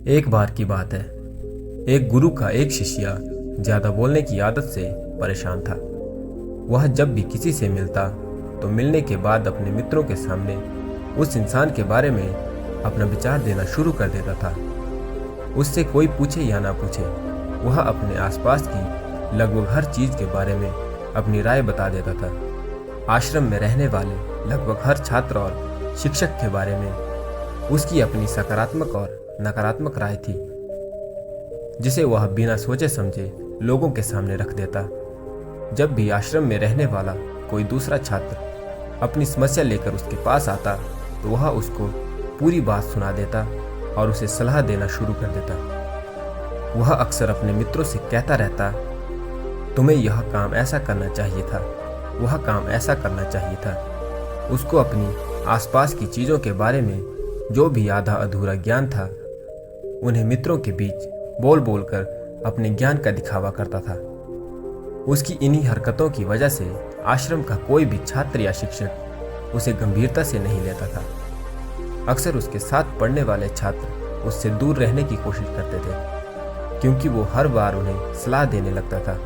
एक बार की बात है। एक गुरु का एक शिष्य ज्यादा बोलने की आदत से परेशान था। वह जब भी किसी से मिलता तो मिलने के बाद अपने मित्रों के सामने उस इंसान के बारे में अपना विचार देना शुरू कर देता था। उससे कोई पूछे या ना पूछे, वह अपने आसपास की लगभग हर चीज के बारे में अपनी राय बता देता था। आश्रम में रहने वाले लगभग हर छात्र और शिक्षक के बारे में उसकी अपनी सकारात्मक और नकारात्मक राय थी, जिसे वह बिना सोचे समझे लोगों के सामने रख देता। जब भी आश्रम में रहने वाला कोई दूसरा छात्र अपनी समस्या लेकर उसके पास आता तो वह उसको पूरी बात सुना देता और उसे सलाह देना शुरू कर देता। वह अक्सर अपने मित्रों से कहता रहता, तुम्हें यह काम ऐसा करना चाहिए था, वह काम ऐसा करना चाहिए था। उसको अपनी आसपास की चीज़ों के बारे में जो भी आधा अधूरा ज्ञान था, उन्हें मित्रों के बीच बोल बोल कर अपने ज्ञान का दिखावा करता था। उसकी इन्हीं हरकतों की वजह से आश्रम का कोई भी छात्र या शिक्षक उसे गंभीरता से नहीं लेता था। अक्सर उसके साथ पढ़ने वाले छात्र उससे दूर रहने की कोशिश करते थे, क्योंकि वो हर बार उन्हें सलाह देने लगता था।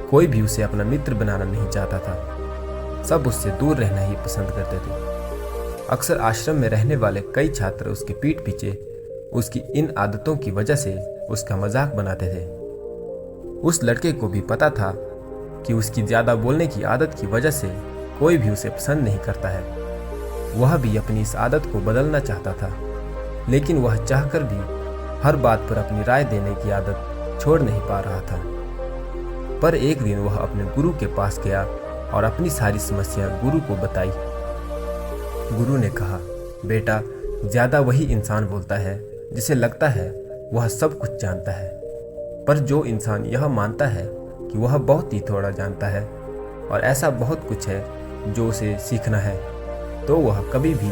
कोई भी उसे अपना मित्र बनाना नहीं चाहता था, सब उससे दूर रहना ही पसंद करते थे। अक्सर आश्रम में रहने वाले कई छात्र उसके पीठ पीछे उसकी इन आदतों की वजह से उसका मजाक बनाते थे। उस लड़के को भी पता था कि उसकी ज्यादा बोलने की आदत की वजह से कोई भी उसे पसंद नहीं करता है। वह भी अपनी इस आदत को बदलना चाहता था, लेकिन वह चाहकर भी हर बात पर अपनी राय देने की आदत छोड़ नहीं पा रहा था। पर एक दिन वह अपने गुरु के पास गया और अपनी सारी समस्या गुरु को बताई। गुरु ने कहा, बेटा, ज्यादा वही इंसान बोलता है जिसे लगता है वह सब कुछ जानता है। पर जो इंसान यह मानता है कि वह बहुत ही थोड़ा जानता है और ऐसा बहुत कुछ है जो उसे सीखना है, तो वह कभी भी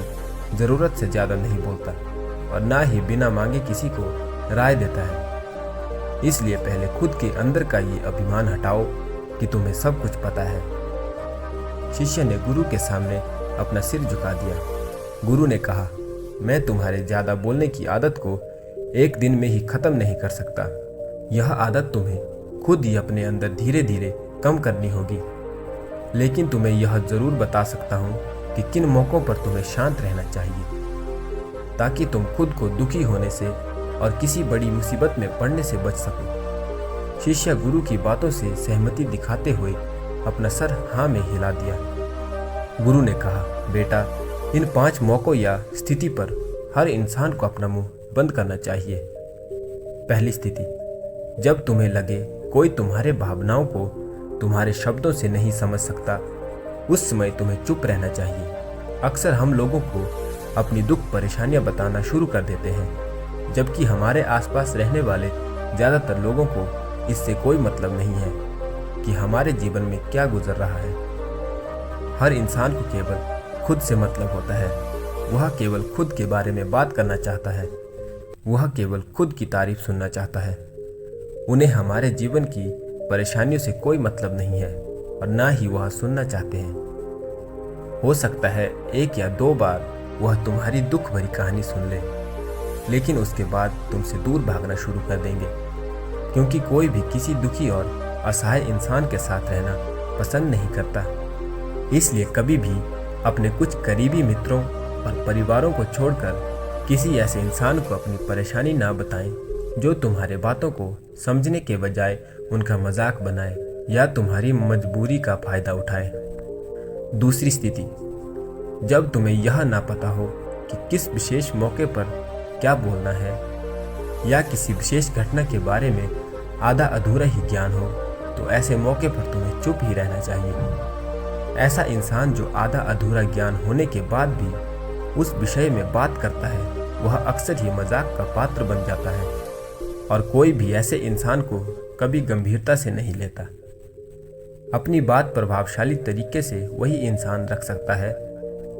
जरूरत से ज्यादा नहीं बोलता और ना ही बिना मांगे किसी को राय देता है। इसलिए पहले खुद के अंदर का ये अभिमान हटाओ कि तुम्हें सब कुछ पता है। शिष्य ने गुरु के सामने अपना सिर झुका दिया। गुरु ने कहा, मैं तुम्हारे ज्यादा बोलने की आदत को एक दिन में ही खत्म नहीं कर सकता। यह आदत तुम्हें खुद ही अपने अंदर धीरे धीरे कम करनी होगी। लेकिन तुम्हें यह जरूर बता सकता हूँ कि किन मौकों पर तुम्हें शांत रहना चाहिए, ताकि तुम खुद को दुखी होने से और किसी बड़ी मुसीबत में पड़ने से बच सको। शिष्य गुरु की बातों से सहमति दिखाते हुए अपना सर हाँ में हिला दिया। गुरु ने कहा, बेटा, इन 5 मौकों या स्थिति पर हर इंसान को अपना मुंह बंद करना चाहिए। पहली स्थिति, जब तुम्हें लगे कोई तुम्हारे भावनाओं को तुम्हारे शब्दों से नहीं समझ सकता, उस समय तुम्हें चुप रहना चाहिए। अक्सर हम लोगों को अपनी दुख परेशानियां बताना शुरू कर देते हैं, जबकि हमारे आसपास रहने वाले ज्यादातर लोगों को इससे कोई मतलब नहीं है कि हमारे जीवन में क्या गुजर रहा है। हर इंसान को केवल खुद से मतलब होता है। वह केवल खुद के बारे में बात करना चाहता है। वह केवल खुद की तारीफ सुनना चाहता है। उन्हें हमारे जीवन की परेशानियों से कोई मतलब नहीं है और ना ही वह सुनना चाहते हैं। हो सकता है 1 या 2 बार वह तुम्हारी दुख भरी कहानी सुन ले, लेकिन उसके बाद तुमसे दूर भागना शुरू कर देंगे, क्योंकि कोई भी किसी दुखी और असहाय इंसान के साथ रहना पसंद नहीं करता। इसलिए कभी भी अपने कुछ करीबी मित्रों और परिवारों को छोड़कर किसी ऐसे इंसान को अपनी परेशानी ना बताएं जो तुम्हारे बातों को समझने के बजाय उनका मजाक बनाए या तुम्हारी मजबूरी का फायदा उठाए। दूसरी स्थिति, जब तुम्हें यह ना पता हो कि किस विशेष मौके पर क्या बोलना है या किसी विशेष घटना के बारे में आधा अधूरा ही ज्ञान हो, तो ऐसे मौके पर तुम्हें चुप ही रहना चाहिए। ऐसा इंसान जो आधा अधूरा ज्ञान होने के बाद भी उस विषय में बात करता है, वह अक्सर ही मजाक का पात्र बन जाता है और कोई भी ऐसे इंसान को कभी गंभीरता से नहीं लेता। अपनी बात प्रभावशाली तरीके से वही इंसान रख सकता है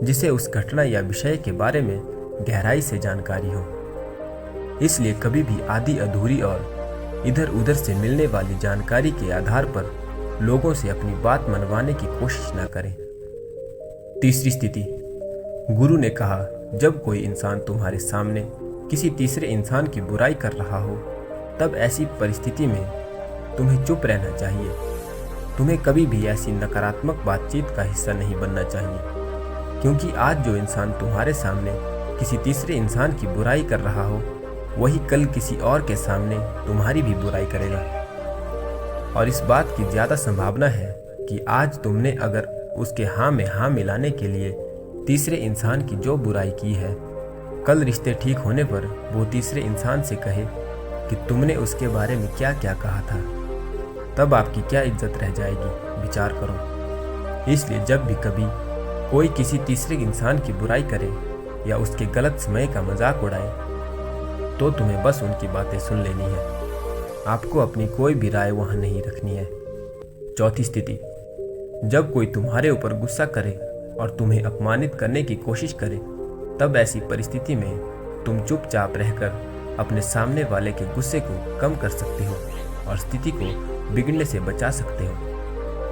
जिसे उस घटना या विषय के बारे में गहराई से जानकारी हो। इसलिए कभी भी आधी अधूरी और इधर उधर से मिलने वाली जानकारी के आधार पर लोगों से अपनी बात मनवाने की कोशिश न करें। तीसरी स्थिति, गुरु ने कहा, जब कोई इंसान तुम्हारे सामने किसी तीसरे इंसान की बुराई कर रहा हो, तब ऐसी परिस्थिति में तुम्हें चुप रहना चाहिए। तुम्हें कभी भी ऐसी नकारात्मक बातचीत का हिस्सा नहीं बनना चाहिए, क्योंकि आज जो इंसान तुम्हारे सामने किसी तीसरे इंसान की बुराई कर रहा हो, वही कल किसी और के सामने तुम्हारी भी बुराई करेगा। और इस बात की ज़्यादा संभावना है कि आज तुमने अगर उसके हाँ में हाँ मिलाने के लिए तीसरे इंसान की जो बुराई की है, कल रिश्ते ठीक होने पर वो तीसरे इंसान से कहे कि तुमने उसके बारे में क्या क्या कहा था, तब आपकी क्या इज्जत रह जाएगी, विचार करो। इसलिए जब भी कभी कोई किसी तीसरे इंसान की बुराई करे या उसके गलत समय का मजाक उड़ाए, तो तुम्हें बस उनकी बातें सुन लेनी है। आपको अपनी कोई भी राय वहां नहीं रखनी है। चौथी स्थिति, जब कोई तुम्हारे ऊपर गुस्सा करे और तुम्हें अपमानित करने की कोशिश करे, तब ऐसी परिस्थिति में तुम चुपचाप रहकर अपने सामने वाले के गुस्से को कम कर सकते हो और स्थिति को बिगड़ने से बचा सकते हो,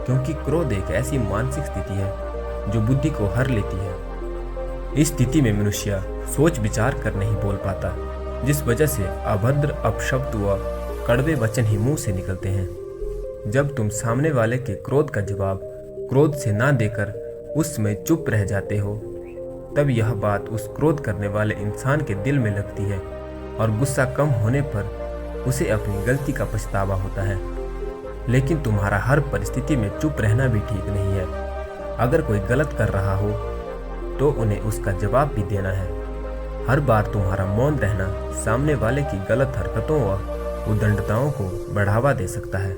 क्योंकि क्रोध एक ऐसी मानसिक स्थिति है जो बुद्धि को हर लेती है। इस स्थिति में मनुष्य सोच विचार कर नहीं बोल पाता, जिस वजह से अभद्र अपशब्द व कड़वे वचन ही मुंह से निकलते हैं। जब तुम सामने वाले के क्रोध का जवाब क्रोध से ना देकर उस समय चुप रह जाते हो, तब यह बात उस क्रोध करने वाले इंसान के दिल में लगती है और गुस्सा कम होने पर उसे अपनी गलती का पछतावा होता है। लेकिन तुम्हारा हर परिस्थिति में चुप रहना भी ठीक नहीं है। अगर कोई गलत कर रहा हो तो उन्हें उसका जवाब भी देना है। हर बार तुम्हारा मौन रहना सामने वाले की गलत हरकतों व उद्दंडताओं को बढ़ावा दे सकता है।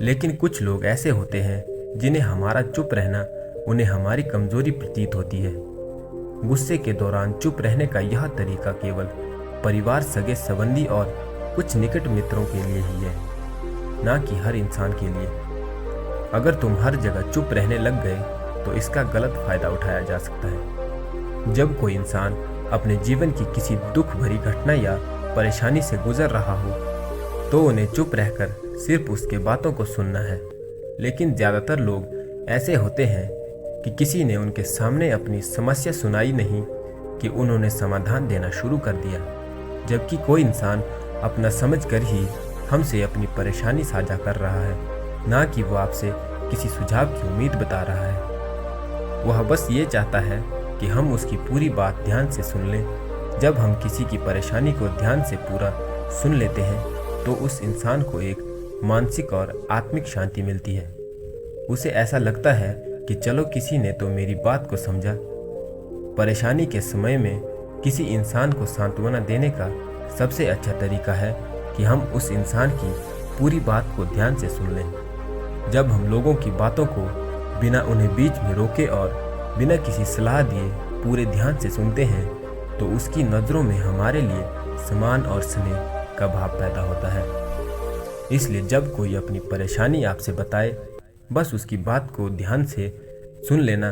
लेकिन कुछ लोग ऐसे होते हैं जिन्हें हमारा चुप रहना उन्हें हमारी कमजोरी प्रतीत होती है। गुस्से के दौरान चुप रहने का यह तरीका केवल परिवार, सगे संबंधी और कुछ निकट मित्रों के लिए ही है, ना कि हर इंसान के लिए। अगर तुम हर जगह चुप रहने लग गए तो इसका गलत फायदा उठाया जा सकता है। जब कोई इंसान अपने जीवन की किसी दुख भरी घटना या परेशानी से गुजर रहा हो, तो उन्हें चुप रहकर सिर्फ उसके बातों को सुनना है। लेकिन ज़्यादातर लोग ऐसे होते हैं कि किसी ने उनके सामने अपनी समस्या सुनाई नहीं कि उन्होंने समाधान देना शुरू कर दिया, जबकि कोई इंसान अपना समझकर ही हमसे अपनी परेशानी साझा कर रहा है, ना कि वो आपसे किसी सुझाव की उम्मीद बता रहा है। वह बस ये चाहता है कि हम उसकी पूरी बात ध्यान से सुन लें। जब हम किसी की परेशानी को ध्यान से पूरा सुन लेते हैं तो उस इंसान को एक मानसिक और आत्मिक शांति मिलती है। उसे ऐसा लगता है कि चलो किसी ने तो मेरी बात को समझा। परेशानी के समय में किसी इंसान को सांत्वना देने का सबसे अच्छा तरीका है कि हम उस इंसान की पूरी बात को ध्यान से सुन लें। जब हम लोगों की बातों को बिना उन्हें बीच में रोके और बिना किसी सलाह दिए पूरे ध्यान से सुनते हैं, तो उसकी नज़रों में हमारे लिए सम्मान और स्नेह का भाव पैदा होता है। इसलिए जब कोई अपनी परेशानी आपसे बताए, बस उसकी बात को ध्यान से सुन लेना,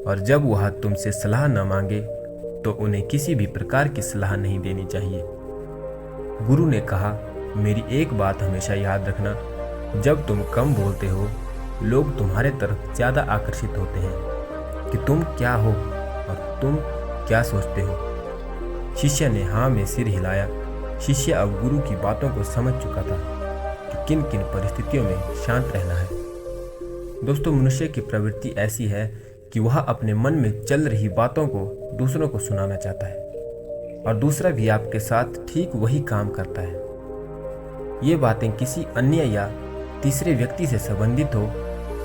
और जब वह तुमसे सलाह न मांगे तो उन्हें किसी भी प्रकार की सलाह नहीं देनी चाहिए। गुरु ने कहा, मेरी एक बात हमेशा याद रखना, जब तुम कम बोलते हो, लोग तुम्हारे तरफ ज़्यादा आकर्षित होते हैं कि तुम क्या हो और तुम क्या सोचते हो। शिष्य ने हाँ में सिर हिलाया। शिष्य अब गुरु की बातों को समझ चुका था कि किन किन परिस्थितियों में शांत रहना है। दोस्तों, मनुष्य की प्रवृत्ति ऐसी है कि वह अपने मन में चल रही बातों को दूसरों को सुनाना चाहता है, और दूसरा भी आपके साथ ठीक वही काम करता है। ये बातें किसी अन्य या तीसरे व्यक्ति से संबंधित हो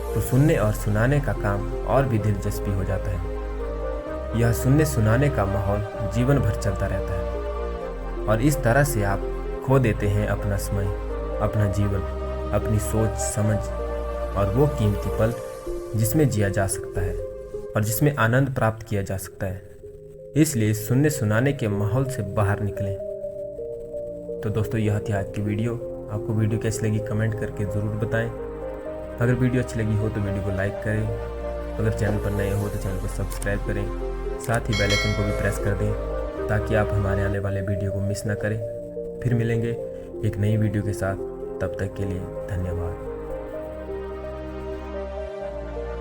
तो सुनने और सुनाने का काम और भी दिलचस्पी हो जाता है। यह सुनने सुनाने का माहौल जीवन भर चलता रहता है, और इस तरह से आप खो देते हैं अपना समय, अपना जीवन, अपनी सोच समझ और वो कीमती पल जिसमें जिया जा सकता है और जिसमें आनंद प्राप्त किया जा सकता है। इसलिए सुनने सुनाने के माहौल से बाहर निकलें। तो दोस्तों, यह थी आज की वीडियो। आपको वीडियो कैसी लगी कमेंट करके ज़रूर बताएं। अगर वीडियो अच्छी लगी हो तो वीडियो को लाइक करें। अगर चैनल पर नए हो तो चैनल को सब्सक्राइब करें। साथ ही बेल आइकन को भी प्रेस कर दें ताकि आप हमारे आने वाले वीडियो को मिस ना करें। फिर मिलेंगे एक नई वीडियो के साथ। तब तक के लिए धन्यवाद।